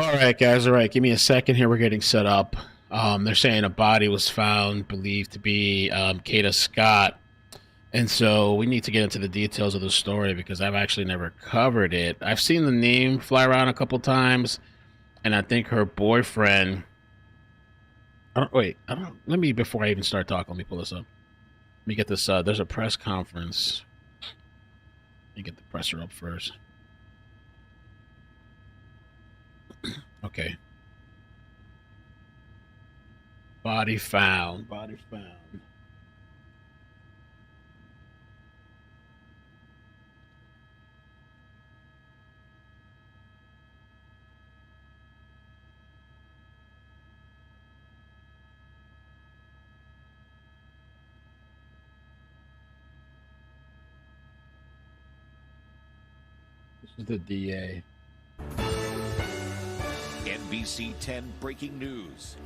All right, guys. All right, give me a second here. We're getting set up. They're saying a body was found, believed to be Kada Scott, and so we need to get into the details of the story because I've actually never covered it. I've seen the name fly around a couple times, and I think her boyfriend. I don't wait. I don't. Let me before I even start talking. Let me pull this up. Let me get this. There's a press conference. Let me get the presser up first. Okay. Body found. Body found. This is the DA. NBC 10 breaking news.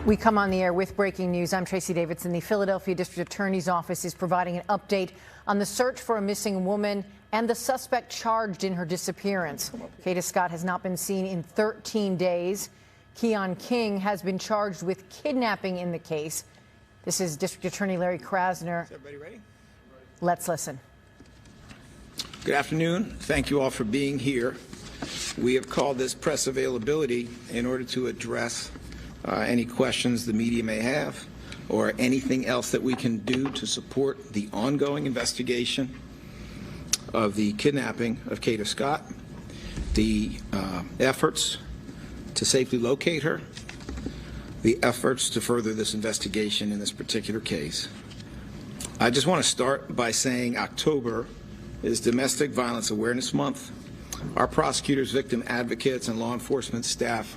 We come on the air with breaking news. I'm Tracy Davidson. The Philadelphia District Attorney's Office is providing an update on the search for a missing woman and the suspect charged in her disappearance. Kada Scott has not been seen in 13 days. Keon King has been charged with kidnapping in the case. This is District Attorney Larry Krasner. Is everybody ready? Let's listen. Good afternoon. Thank you all for being here. We have called this press availability in order to address any questions the media may have or anything else that we can do to support the ongoing investigation of the kidnapping of Kada Scott, the efforts to safely locate her, the efforts to further this investigation in this particular case. I just want to start by saying October is Domestic Violence Awareness Month. Our prosecutors, victim advocates, and law enforcement staff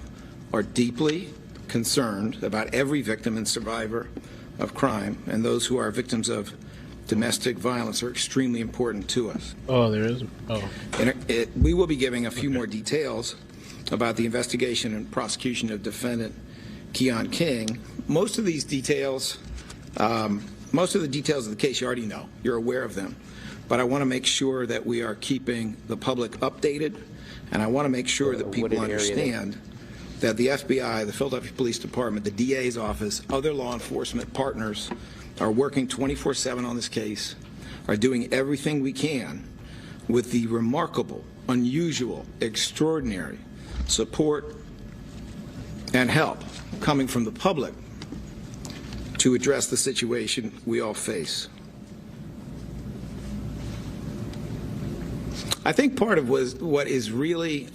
are deeply concerned about every victim and survivor of crime, and those who are victims of domestic violence are extremely important to us. Oh, there is? Oh. And we will be giving a few more details about the investigation and prosecution of defendant Keon King. Most of these details, most of the details of the case you already know. You're aware of them. But I want to make sure that we are keeping the public updated, and I want to make sure that people understand that the FBI, the Philadelphia Police Department, the DA's office, other law enforcement partners are working 24/7 on this case, are doing everything we can with the remarkable, unusual, extraordinary support and help coming from the public to address the situation we all face. I think part of what is really,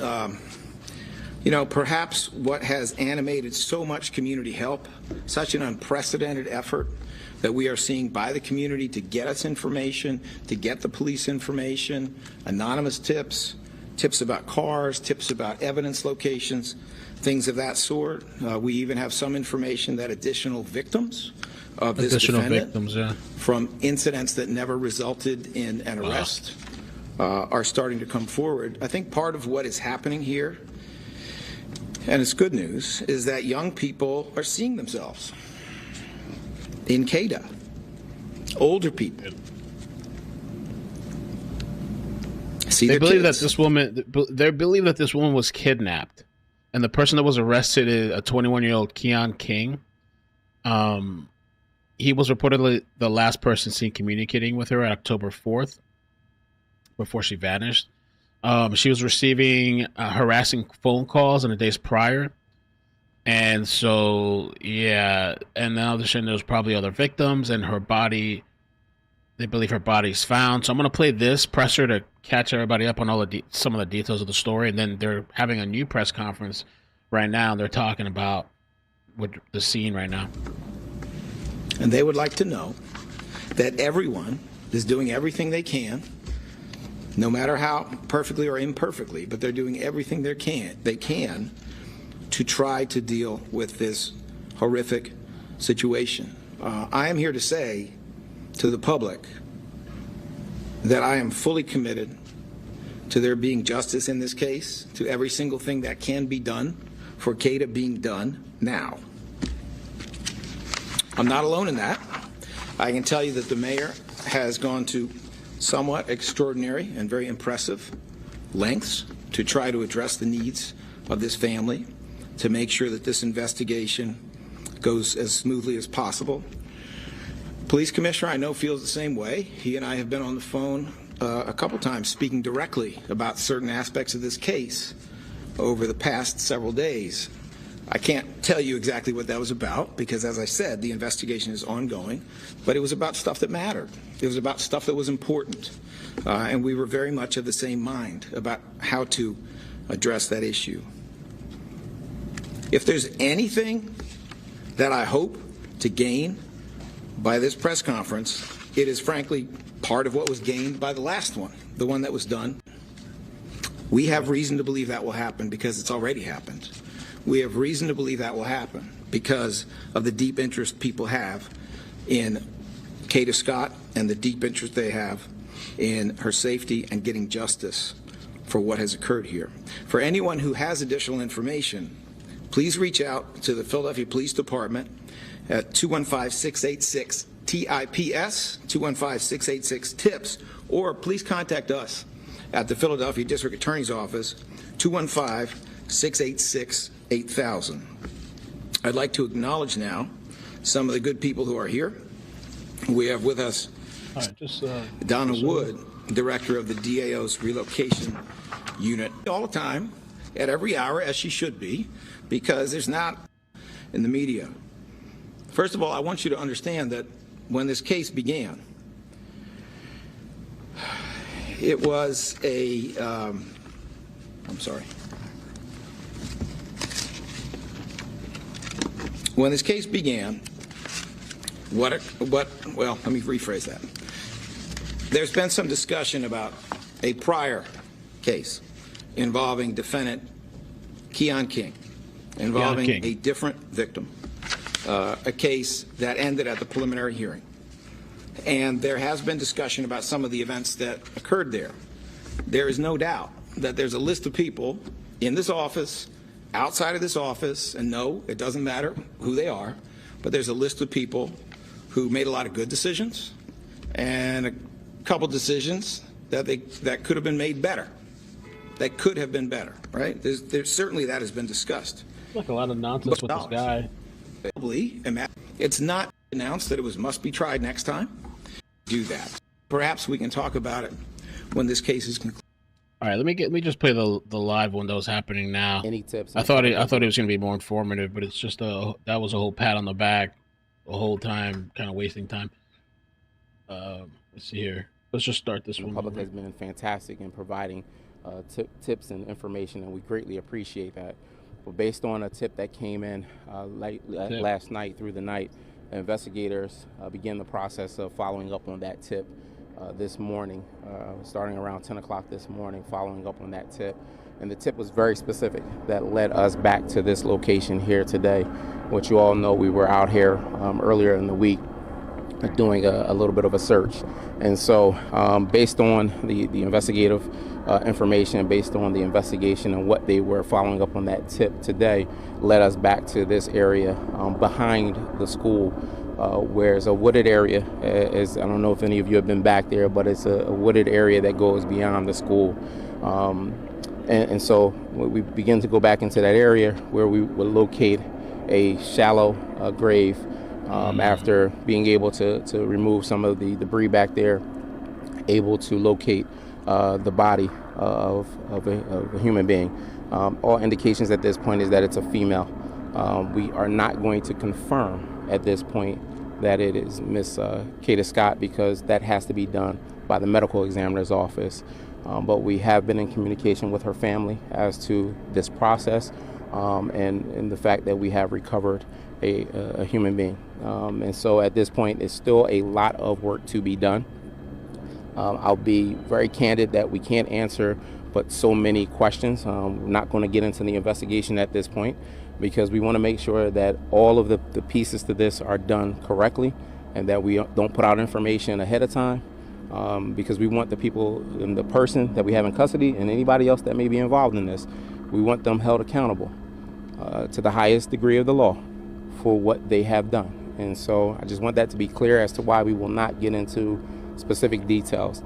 perhaps what has animated so much community help, such an unprecedented effort that we are seeing by the community to get us information, to get the police information, anonymous tips, tips about cars, tips about evidence locations, things of that sort. We even have some information that additional victims of this defendant from incidents that never resulted in an arrest are starting to come forward. I think part of what is happening here, and it's good news, is that young people are seeing themselves in Kada. Older people see They believe kids. that this woman. They believe that this woman was kidnapped, and the person that was arrested is a 21-year-old Keon King. He was reportedly the last person seen communicating with her on October 4th. Before she vanished. She was receiving harassing phone calls in the days prior. And so, yeah, and now they're saying there's probably other victims and her body, they believe her body's found. So I'm going to play this presser to catch everybody up on all some of the details of the story. And then they're having a new press conference right now. And they're talking about what the scene right now. And they would like to know that everyone is doing everything they can, no matter how perfectly or imperfectly, but they're doing everything they can to try to deal with this horrific situation. I am here to say to the public that I am fully committed to there being justice in this case, to every single thing that can be done for Kada being done now. I'm not alone in that. I can tell you that the mayor has gone to somewhat extraordinary and very impressive lengths to try to address the needs of this family, to make sure that this investigation goes as smoothly as possible. Police Commissioner, I know, feels the same way. He and I have been on the phone a couple times speaking directly about certain aspects of this case over the past several days. I can't tell you exactly what that was about because, as I said, the investigation is ongoing, but it was about stuff that mattered. It was about stuff that was important, and we were very much of the same mind about how to address that issue. If there's anything that I hope to gain by this press conference, it is frankly part of what was gained by the last one, the one that was done. We have reason to believe that will happen because it's already happened. We have reason to believe that will happen because of the deep interest people have in Kada Scott and the deep interest they have in her safety and getting justice for what has occurred here. For anyone who has additional information, please reach out to the Philadelphia Police Department at 215-686-TIPS, 215-686-TIPS, or please contact us at the Philadelphia District Attorney's Office, 215-686-8000. I'd like to acknowledge now some of the good people who are here. We have with us Donna Wood, Director of the DAO's Relocation Unit, all the time, at every hour, as she should be, because there's not in the media. First of all, I want you to understand that when this case began, it was a, I'm sorry. When this case began, well, let me rephrase that. There's been some discussion about a prior case involving defendant Keon King, involving a different victim, a case that ended at the preliminary hearing. And there has been discussion about some of the events that occurred there. There is no doubt that there's a list of people in this office, outside of this office, and no, it doesn't matter who they are, but there's a list of people who made a lot of good decisions and a couple decisions that could have been made better, that could have been better, right? There's certainly that has been discussed. Like a lot of nonsense with this guy. It's not announced that it must be tried next time. Do that. Perhaps we can talk about it when this case is concluded. All right, let me just play the live one that was happening now. Any tips? I thought it was going to be more informative, but it's just that was a whole pat on the back, the whole time, kind of wasting time. Let's see here. Let's just start this one. The public has been fantastic in providing tips and information, and we greatly appreciate that. But based on a tip that came in last night through the night, investigators began the process of following up on that tip this morning, starting around 10 o'clock this morning, following up on that tip. And the tip was very specific that led us back to this location here today, which you all know we were out here earlier in the week doing a little bit of a search. And so based on the investigative information, based on the investigation and what they were following up on that tip today, led us back to this area behind the school, where it's a wooded area. I don't know if any of you have been back there, but it's a wooded area that goes beyond the school. And so we begin to go back into that area where we will locate a shallow grave after being able to remove some of the debris back there, able to locate the body of a human being. All indications at this point is that it's a female. We are not going to confirm at this point that it is Miss Kada Scott, because that has to be done by the medical examiner's office. But we have been in communication with her family as to this process and the fact that we have recovered a human being. And so at this point, it's still a lot of work to be done. I'll be very candid that we can't answer but so many questions. We're not going to get into the investigation at this point because we want to make sure that all of the pieces to this are done correctly and that we don't put out information ahead of time because we want the people and the person that we have in custody and anybody else that may be involved in this, we want them held accountable to the highest degree of the law for what they have done. And so I just want that to be clear as to why we will not get into specific details.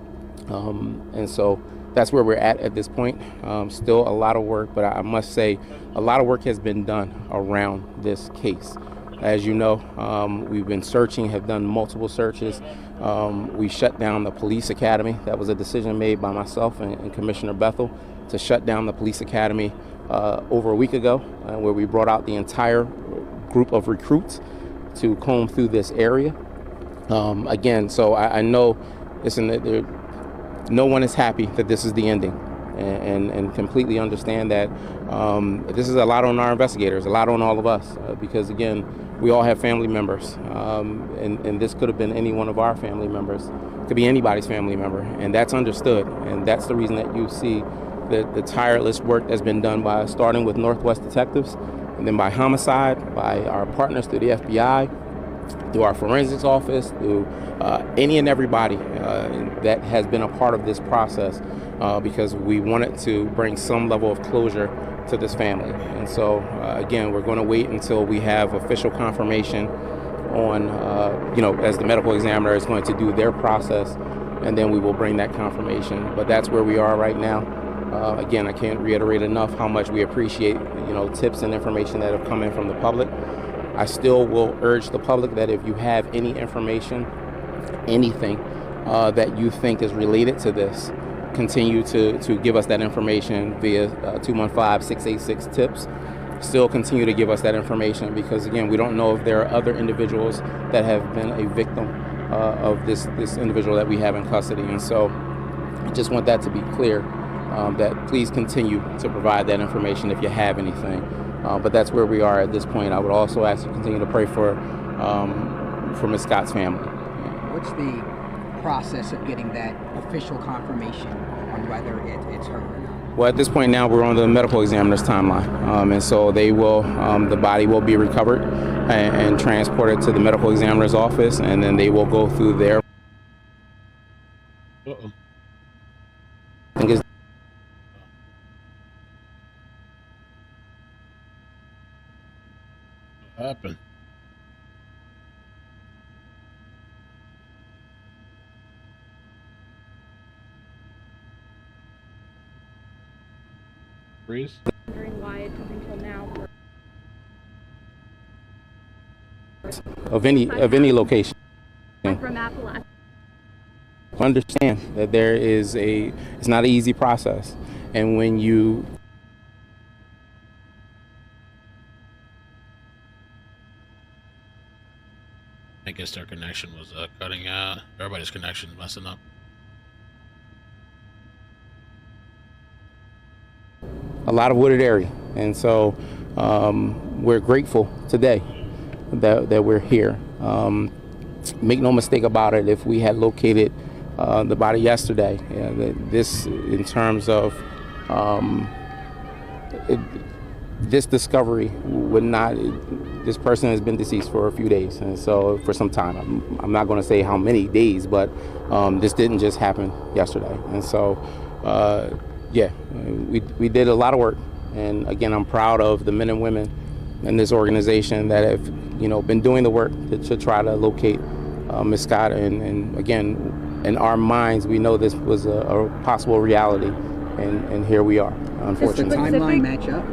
And so that's where we're at this point. Still a lot of work, but I must say a lot of work has been done around this case. As you know, we've been searching, have done multiple searches. We shut down the police academy. That was a decision made by myself and Commissioner Bethel to shut down the police academy over a week ago, where we brought out the entire group of recruits to comb through this area. Again, so I know, listen, no one is happy that this is the ending, and completely understand that this is a lot on our investigators, a lot on all of us, because again, we all have family members, and this could have been any one of our family members, could be anybody's family member, and that's understood, and that's the reason that you see the tireless work that's been done by starting with Northwest Detectives, and then by homicide, by our partners through the FBI, through our forensics office, through any and everybody that has been a part of this process, because we wanted to bring some level of closure to this family. And so, again, we're going to wait until we have official confirmation on, as the medical examiner is going to do their process, and then we will bring that confirmation. But that's where we are right now. Again, I can't reiterate enough how much we appreciate, tips and information that have come in from the public. I still will urge the public that if you have any information, anything that you think is related to this, continue to give us that information via 215-686-TIPS. Still continue to give us that information, because again, we don't know if there are other individuals that have been a victim of this individual that we have in custody. And so I just want that to be clear, that please continue to provide that information if you have anything. But that's where we are at this point. I would also ask you to continue to pray for Ms. Scott's family. What's the process of getting that official confirmation on whether it's her or not? Well, at this point now, we're on the medical examiner's timeline. And so they will, the body will be recovered and transported to the medical examiner's office, and then they will go through their... Uh-oh. I think it's... What happened? Freeze? Wondering why it took until now. Of any location. I'm from Appalachia. Understand that it's not an easy process, and when you I guess their connection was cutting out. Everybody's connection messing up. a lot of wooded area, and so we're grateful today that we're here. Make no mistake about it, if we had located the body yesterday, this in terms of this discovery would not, this person has been deceased for a few days, and so for some time. I'm not going to say how many days, but this didn't just happen yesterday. And so yeah, we did a lot of work, and again, I'm proud of the men and women in this organization that have been doing the work to try to locate Ms. Scott, and again, in our minds, we know this was a possible reality, and here we are, unfortunately. Does the timeline match up?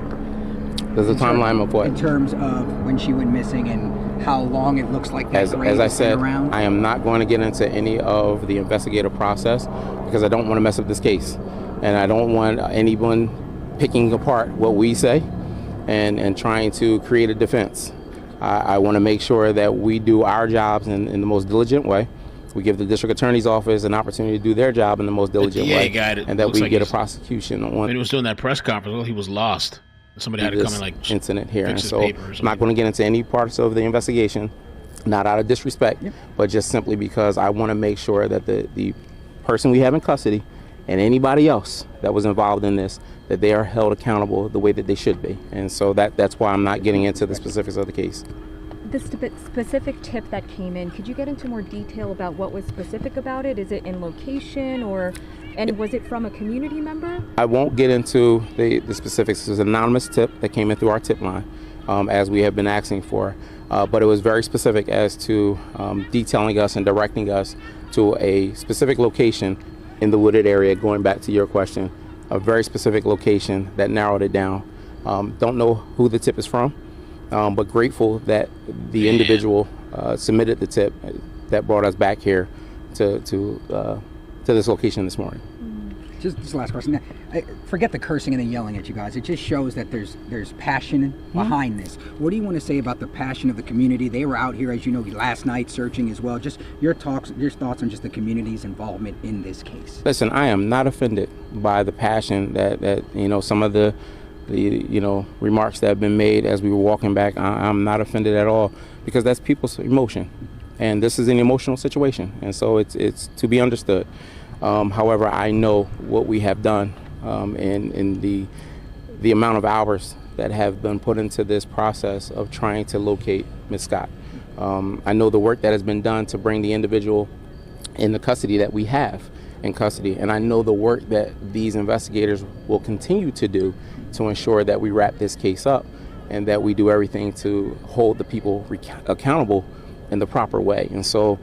There's a timeline of what? In terms of when she went missing and how long it looks like that as I said, around? I am not going to get into any of the investigative process because I don't want to mess up this case, and I don't want anyone picking apart what we say and trying to create a defense. I want to make sure that we do our jobs in the most diligent way. We give the district attorney's office an opportunity to do their job in the most diligent way, and that we get a prosecution on. When he was doing that press conference, well, he was lost. Somebody had to come and incident here, and so I'm not going to get into any parts of the investigation, not out of disrespect, but just simply because I want to make sure that the person we have in custody and anybody else that was involved in this, that they are held accountable the way that they should be. And so that's why I'm not getting into the specifics of the case. The specific tip that came in, could you get into more detail about what was specific about it? Is it in location, and was it from a community member? I won't get into the specifics. It was an anonymous tip that came in through our tip line, as we have been asking for. But it was very specific as to detailing us and directing us to a specific location in the wooded area, going back to your question, a very specific location that narrowed it down. Don't know who the tip is from, but grateful that the individual submitted the tip that brought us back here to this location this morning. Just last question. Forget the cursing and the yelling at you guys. It just shows that there's passion behind this. What do you want to say about the passion of the community? They were out here, as you know, last night searching as well. Just your thoughts on just the community's involvement in this case. Listen, I am not offended by the passion that some of the remarks that have been made as we were walking back. I'm not offended at all, because that's people's emotion, and this is an emotional situation, and so it's to be understood. However, I know what we have done in the amount of hours that have been put into this process of trying to locate Ms. Scott. I know the work that has been done to bring the individual in the custody that we have in custody, and I know the work that these investigators will continue to do to ensure that we wrap this case up and that we do everything to hold the people accountable in the proper way. And so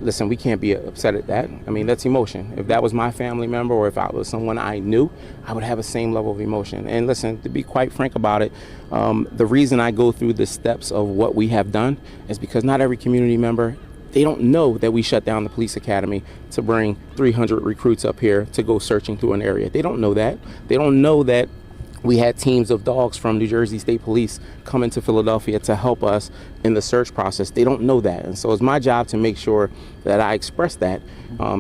listen, we can't be upset at that. I mean, that's emotion. If that was my family member or if I was someone I knew, I would have the same level of emotion. And listen, to be quite frank about it, the reason I go through the steps of what we have done is because not every community member, they don't know that we shut down the police academy to bring 300 recruits up here to go searching through an area. They don't know that. They don't know that we had teams of dogs from New Jersey State Police come into Philadelphia to help us in the search process. They don't know that. And so it's my job to make sure that I express that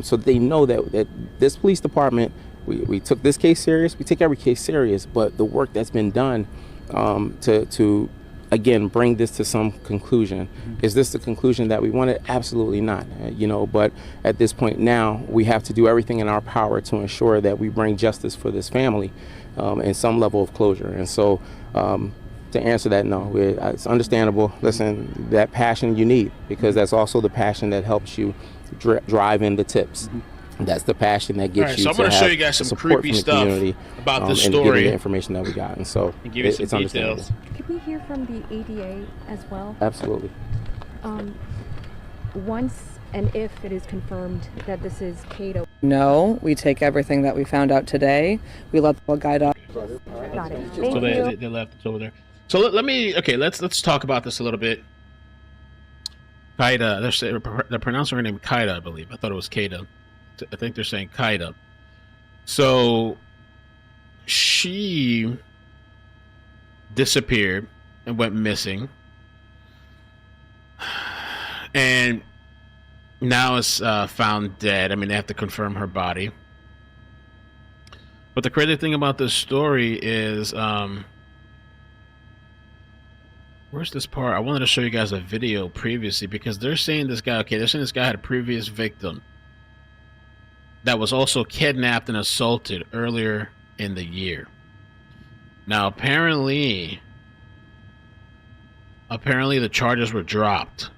so that they know that this police department, we took this case serious. We take every case serious. But the work that's been done to again, bring this to some conclusion. Is this the conclusion that we wanted? Absolutely not. But at this point now, we have to do everything in our power to ensure that we bring justice for this family and some level of closure. And so to answer that, no, it's understandable. Listen, that passion you need, because that's also the passion that helps you drive in the tips. That's the passion that gets you so I'm going to show you guys some creepy stuff about this story. And giving the information that we got. And so and give you some details. Could we hear from the ADA as well? Absolutely. Once and if it is confirmed that this is Kada. No, we take everything that we found out today. We let the guide up. Got it. So they left. It's over there. So let's talk about this a little bit. Kada, they're pronouncing her name Kada, I believe. I thought it was Kada. I think they're saying Kada. So she disappeared and went missing, and now is found dead. I mean, they have to confirm her body. But the crazy thing about this story is, where's this part? I wanted to show you guys a video previously, because they're saying this guy had a previous victim that was also kidnapped and assaulted earlier in the year. Now, apparently the charges were dropped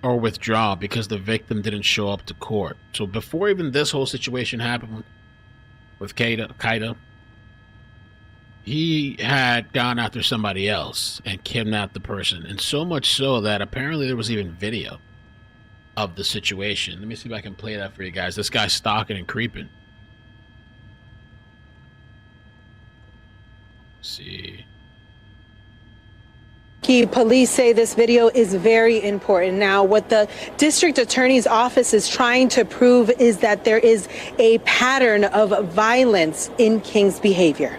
or withdrawn because the victim didn't show up to court. So before even this whole situation happened with Kada, he had gone after somebody else and kidnapped the person. And so much so that apparently there was even video of the situation. Let me see if I can play that for you guys. This guy's stalking and creeping. Let's see. Police say this video is very important. Now, what the district attorney's office is trying to prove is that there is a pattern of violence in King's behavior.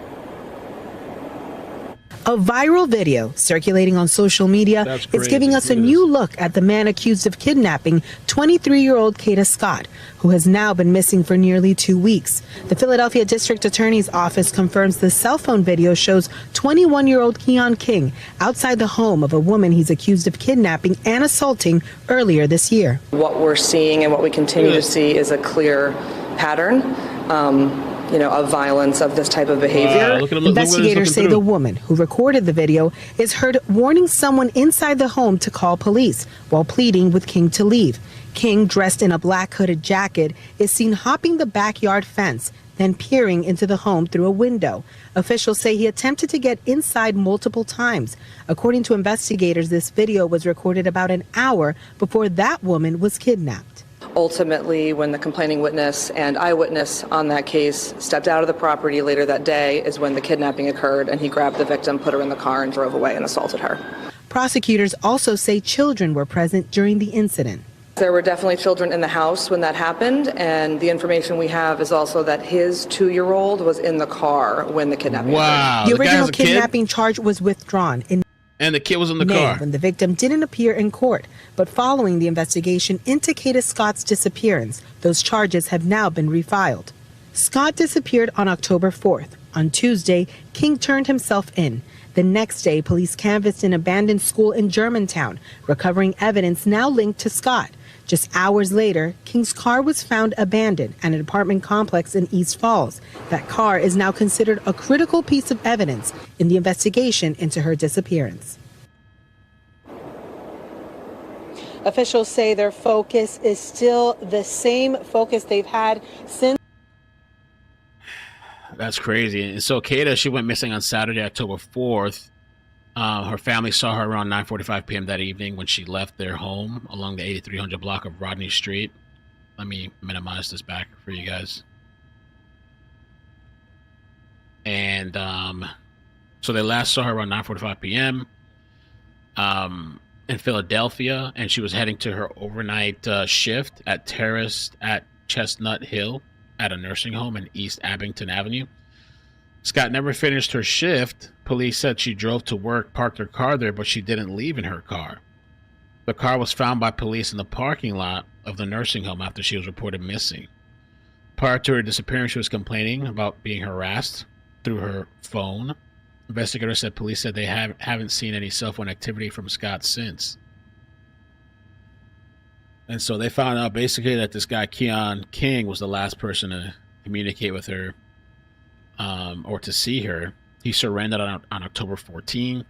A viral video circulating on social media is giving us a new look at the man accused of kidnapping 23-year-old Kada Scott, who has now been missing for nearly 2 weeks. The Philadelphia District Attorney's Office confirms the cell phone video shows 21-year-old Keon King outside the home of a woman he's accused of kidnapping and assaulting earlier this year. What we're seeing and what we continue to see is a clear pattern. Of violence of this type of behavior. Investigators say the woman who recorded the video is heard warning someone inside the home to call police while pleading with King to leave. King, dressed in a black hooded jacket, is seen hopping the backyard fence, then peering into the home through a window. Officials say he attempted to get inside multiple times. According to investigators, this video was recorded about an hour before that woman was kidnapped. Ultimately, when the complaining witness and eyewitness on that case stepped out of the property later that day is when the kidnapping occurred, and he grabbed the victim, put her in the car, and drove away and assaulted her. Prosecutors also say children were present during the incident. There were definitely children in the house when that happened, and the information we have is also that his 2-year-old was in the car when the kidnapping occurred. The original kidnapping charge was withdrawn and the kid was in the May, car when the victim didn't appear in court. But following the investigation into Kada Scott's disappearance, those charges have now been refiled. Scott disappeared on October 4th. On Tuesday, King turned himself in. The next day, police canvassed an abandoned school in Germantown, recovering evidence now linked to Scott. Just hours later, King's car was found abandoned at an apartment complex in East Falls. That car is now considered a critical piece of evidence in the investigation into her disappearance. Officials say their focus is still the same focus they've had since. That's crazy. And so Kada, she went missing on Saturday, October 4th. Her family saw her around 9:45 p.m. that evening when she left their home along the 8300 block of Rodney Street. Let me minimize this back for you guys. And so they last saw her around 9:45 p.m. In Philadelphia, and she was heading to her overnight shift at Terrace at Chestnut Hill at a nursing home in East Abington Avenue. Scott never finished her shift. Police said she drove to work, parked her car there, but she didn't leave in her car. The car was found by police in the parking lot of the nursing home after she was reported missing. Prior to her disappearance, she was complaining about being harassed through her phone. Investigators said police said they haven't seen any cell phone activity from Scott since. And so they found out basically that this guy, Keon King, was the last person to communicate with her or to see her. He surrendered on October 14.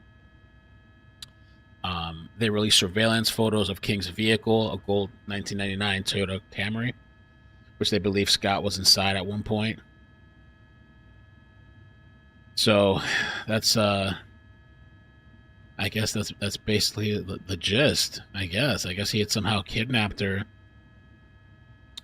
They released surveillance photos of King's vehicle, a gold 1999 Toyota Camry, which they believe Scott was inside at one point. So that's I guess that's basically the gist. I guess he had somehow kidnapped her.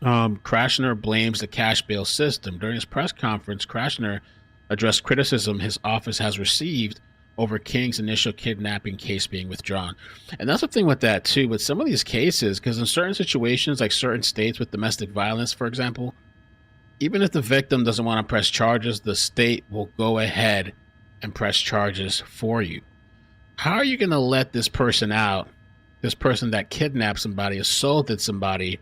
Krashner blames the cash bail system. During his press conference, Krashner addressed criticism his office has received over King's initial kidnapping case being withdrawn. And that's the thing with that too, with some of these cases, because in certain situations, like certain states with domestic violence, for example, even if the victim doesn't want to press charges, the state will go ahead and press charges for you. How are you going to let this person out, this person that kidnapped somebody, assaulted somebody,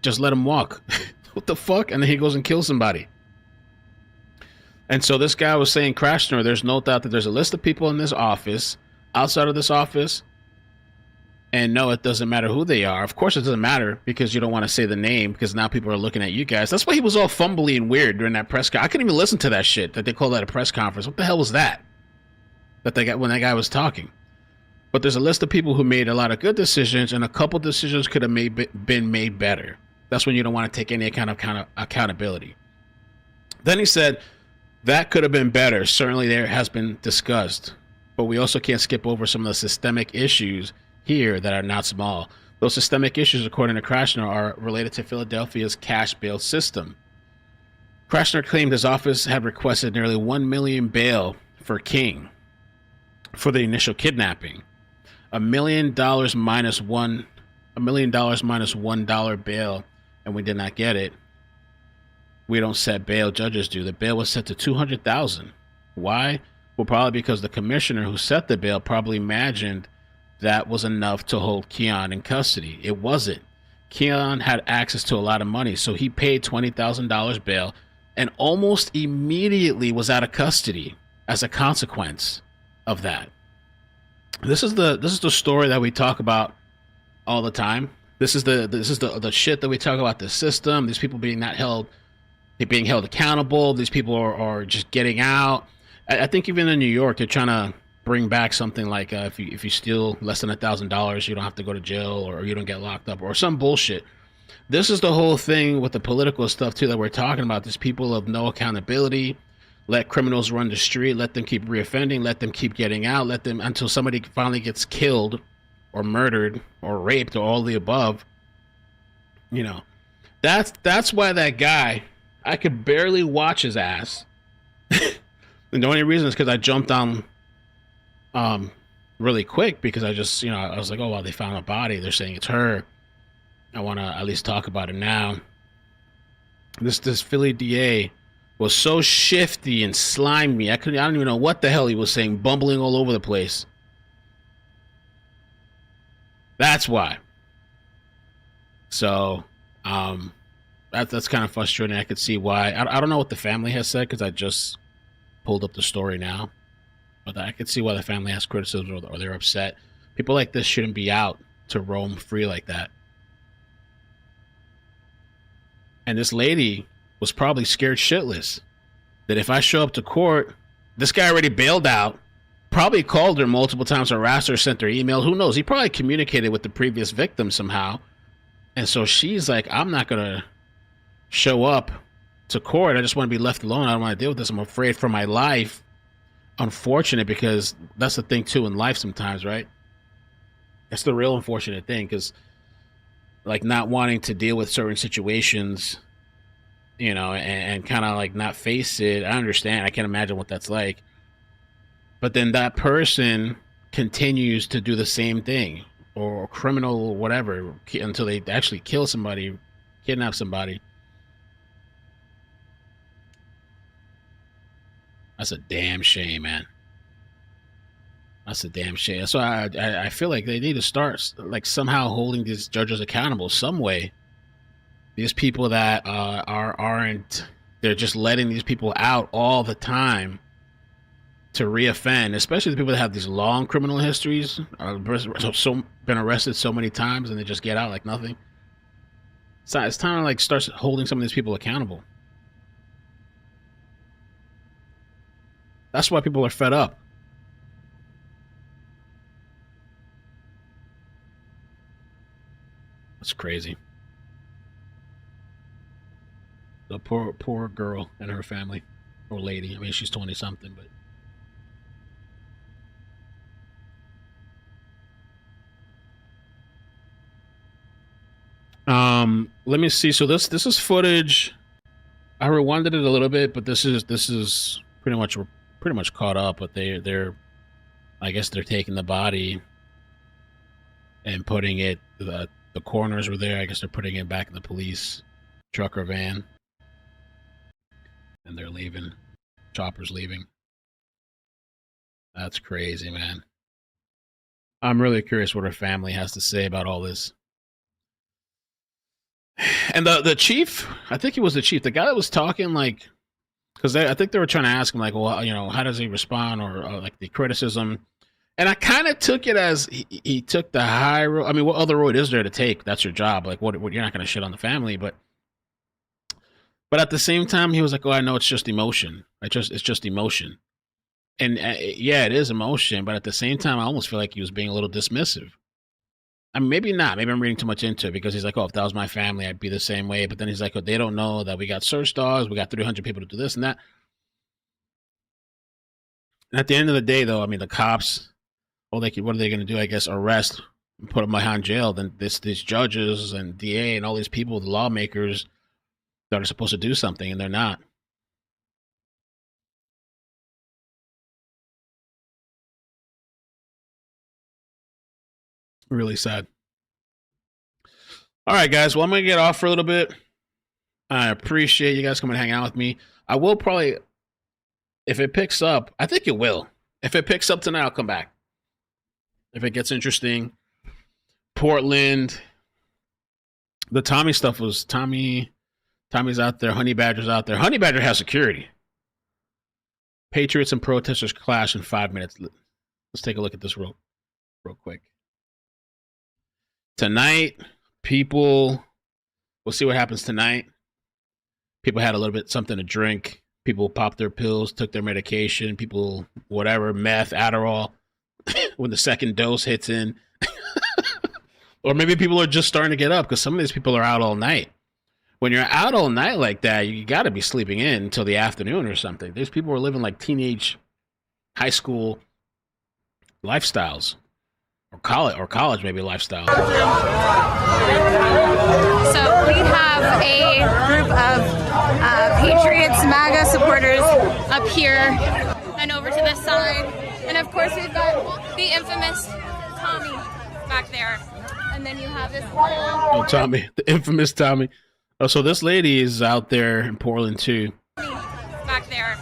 just let him walk? What the fuck? And then he goes and kills somebody. And so this guy was saying, Krashner, there's no doubt that there's a list of people in this office, outside of this office, and no, it doesn't matter who they are. Of course it doesn't matter, because you don't want to say the name, because now people are looking at you guys. That's why he was all fumbly and weird during that press conference. I couldn't even listen to that shit that they called that a press conference. What the hell was that? That they got when that guy was talking. But there's a list of people who made a lot of good decisions, and a couple decisions could have been made better. That's when you don't want to take any kind of accountability. Then he said, that could have been better. Certainly there has been discussed. But we also can't skip over some of the systemic issues here that are not small. Those systemic issues, according to Krashner, are related to Philadelphia's cash bail system. Krashner claimed his office had requested nearly $1 million bail for King for the initial kidnapping. $1 million minus $1 bail, and we did not get it. We don't set bail, judges do. The bail was set to $200,000. Why? Well, probably because the commissioner who set the bail probably imagined that was enough to hold Keon in custody. It wasn't. Keon had access to a lot of money, so he paid $20,000 bail and almost immediately was out of custody as a consequence of that. This is the story that we talk about all the time. This is the shit that we talk about, the system, these people being held accountable, these people are just getting out. I think even in New York, they're trying to bring back something like if you steal less than $1,000, you don't have to go to jail, or you don't get locked up, or some bullshit. This is the whole thing with the political stuff too that we're talking about. These people of no accountability. Let criminals run the street, let them keep reoffending, let them keep getting out, let them until somebody finally gets killed or murdered or raped or all the above. You know, that's why that guy, I could barely watch his ass. And the only reason is because I jumped on really quick because I just, I was like, oh, well, they found a body. They're saying it's her. I want to at least talk about it now. This Philly DA was so shifty and slimy. I don't even know what the hell he was saying, bumbling all over the place. That's why. So, that's kind of frustrating. I could see why. I don't know what the family has said because I just pulled up the story now, but I could see why the family has criticism or they're upset. People like this shouldn't be out to roam free like that. And this lady was probably scared shitless that if I show up to court, this guy already bailed out, probably called her multiple times, harassed her, sent her emails. Who knows? He probably communicated with the previous victim somehow. And so she's like, I'm not going to show up to court. I just want to be left alone. I don't want to deal with this. I'm afraid for my life. Unfortunate, because that's the thing too in life sometimes, right? That's the real unfortunate thing, because like not wanting to deal with certain situations, and kind of like not face it. I understand. I can't imagine what that's like. But then that person continues to do the same thing, or criminal or whatever, until they actually kill somebody, kidnap somebody. That's a damn shame, man. That's a damn shame. So I feel like they need to start like somehow holding these judges accountable some way. These people that aren't, they're just letting these people out all the time to reoffend, especially the people that have these long criminal histories, been arrested so many times and they just get out like nothing. So it's time to like start holding some of these people accountable. That's why people are fed up. That's crazy. The poor girl and her family, or lady. I mean, she's 20 something, but let me see. So this is footage. I rewinded it a little bit, but this is pretty much caught up. But they're I guess they're taking the body and putting it. The coroners were there. I guess they're putting it back in the police truck or van, and they're leaving. Chopper's leaving. That's crazy, man. I'm really curious what her family has to say about all this. And the chief, I think it was the chief, the guy that was talking, like, because I think they were trying to ask him, like, well, how does he respond, or like the criticism. And I kind of took it as he took the high road. I mean, what other road is there to take? That's your job. Like, what you're not going to shit on the family, but at the same time, he was like, "Oh, I know it's just emotion. It's just emotion." And yeah, it is emotion, but at the same time, I almost feel like he was being a little dismissive. I mean, maybe not. Maybe I'm reading too much into it, because he's like, "Oh, if that was my family, I'd be the same way." But then he's like, "Oh, they don't know that we got search dogs. We got 300 people to do this and that." And at the end of the day, though, I mean, the cops. What are they going to do? I guess arrest and put them behind jail. Then these judges and DA and all these people, the lawmakers that are supposed to do something, and they're not. Really sad. All right, guys. Well, I'm going to get off for a little bit. I appreciate you guys coming to hang out with me. I will probably, if it picks up, I think it will. If it picks up tonight, I'll come back. If it gets interesting. Portland. The Tommy stuff was Tommy's out there. Honey Badger's out there. Honey Badger has security. Patriots and protesters clash in 5 minutes. Let's take a look at this real quick. Tonight, we'll see what happens tonight. People had a little bit something to drink. People popped their pills, took their medication. People, whatever, meth, Adderall. When the second dose hits in. Or maybe people are just starting to get up, because some of these people are out all night. When you're out all night like that, you got to be sleeping in until the afternoon or something. These people are living like teenage, high school lifestyles. or college maybe lifestyle. So we have a group of Patriots MAGA supporters up here and over to this side, and of course we've got the infamous Tommy back there, and then you have this whole Tommy, the infamous Tommy. Oh, so this lady is out there in Portland too. Back there,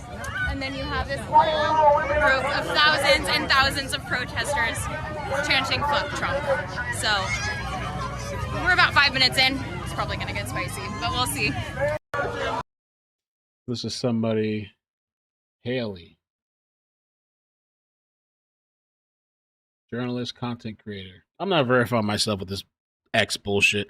and then you have this whole group of thousands and thousands of protesters chanting "Fuck Trump." So we're about 5 minutes in. It's probably gonna get spicy, but we'll see. This is somebody, Haley, journalist, content creator. I'm not verifying myself with this X bullshit.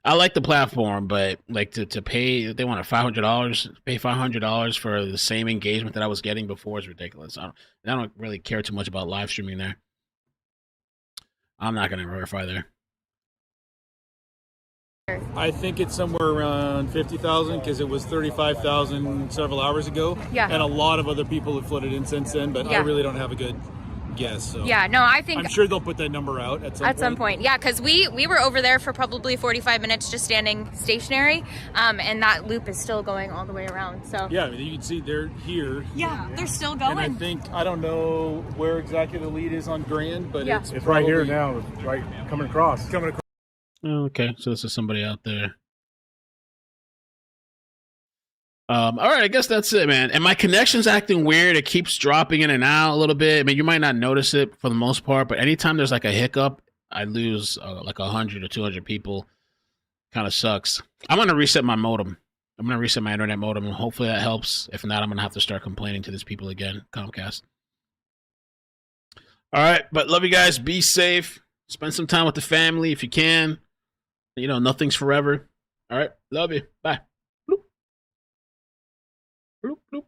I like the platform, but like to pay, they want $500, pay $500 for the same engagement that I was getting before is ridiculous. I don't really care too much about live streaming there. I'm not going to verify there. I think it's somewhere around 50,000 because it was 35,000 several hours ago. Yeah. And a lot of other people have flooded in since then, but I really don't have a good guess. So yeah, no, I think I'm sure they'll put that number out at some point. Yeah, because we were over there for probably 45 minutes just standing stationary, and that loop is still going all the way around. So yeah, I mean, you can see they're here. Yeah, they're still going. And I don't know where exactly the lead is on Grand, but it's right here now. It's right coming across. Okay, so this is somebody out there. All right, I guess that's it, man. And my connection's acting weird. It keeps dropping in and out a little bit. I mean, you might not notice it for the most part, but anytime there's like a hiccup, I lose like 100 or 200 people. Kind of sucks. I'm going to reset my modem. I'm going to reset my internet modem, and hopefully that helps. If not, I'm going to have to start complaining to these people again, Comcast. All right, but love you guys. Be safe. Spend some time with the family if you can. You know, nothing's forever. All right, love you. Bye. Bloop, bloop.